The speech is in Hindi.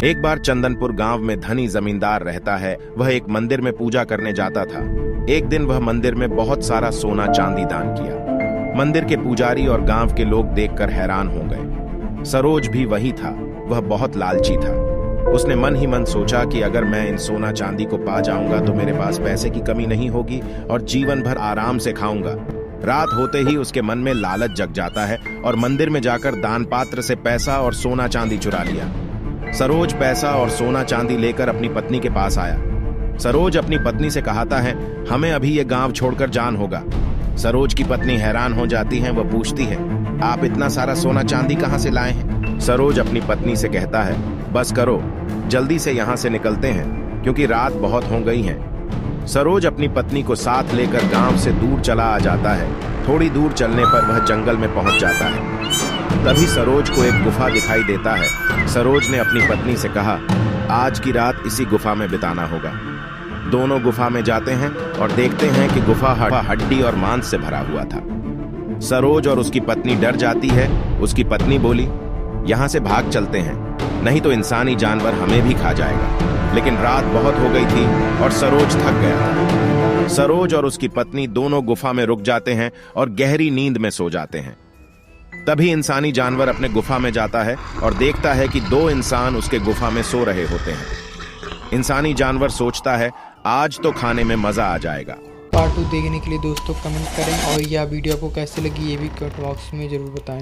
एक बार चंदनपुर गांव में धनी जमींदार रहता है। वह एक मंदिर में पूजा करने जाता था। एक दिन वह मंदिर में बहुत सारा सोना चांदी दान किया। मंदिर के पुजारी और गांव के लोग देखकर हैरान हो गए। सरोज भी वही था। वह बहुत लालची था। उसने मन ही मन सोचा कि अगर मैं इन सोना चांदी को पा जाऊंगा तो मेरे पास पैसे की कमी नहीं होगी और जीवन भर आराम से खाऊंगा। रात होते ही उसके मन में लालच जग जाता है और मंदिर में जाकर दान पात्र से पैसा और सोना चांदी चुरा लिया। सरोज पैसा और सोना चांदी लेकर अपनी पत्नी के पास आया। सरोज अपनी पत्नी से कहता है, हमें अभी ये गांव छोड़कर जान होगा। सरोज की पत्नी हैरान हो जाती है। वह पूछती है, आप इतना सारा सोना चांदी कहां से लाए हैं? सरोज अपनी पत्नी से कहता है, बस करो, जल्दी से यहाँ से निकलते हैं क्योंकि रात बहुत हो गई है। सरोज अपनी पत्नी को साथ लेकर गांव से दूर चला आ जाता है। थोड़ी दूर चलने पर वह जंगल में पहुंच जाता है। तभी सरोज को एक गुफा दिखाई देता है। सरोज ने अपनी पत्नी से कहा, आज की रात इसी गुफा में बिताना होगा। दोनों गुफा में जाते हैं और देखते हैं कि गुफा हड्डी और मांस से भरा हुआ था। सरोज और उसकी पत्नी डर जाती है। उसकी पत्नी बोली, यहाँ से भाग चलते हैं, नहीं तो इंसानी जानवर हमें भी खा जाएगा। लेकिन रात बहुत हो गई थी और सरोज थक गया था। सरोज और उसकी पत्नी दोनों गुफा में रुक जाते हैं और गहरी नींद में सो जाते हैं। तभी इंसानी जानवर अपने गुफा में जाता है और देखता है कि दो इंसान उसके गुफा में सो रहे होते हैं। इंसानी जानवर सोचता है, आज तो खाने में मजा आ जाएगा। पार्ट 2 देखने के लिए दोस्तों कमेंट करें और यह वीडियो आपको कैसे लगी ये भी कमेंट बॉक्स में जरूर बताएं।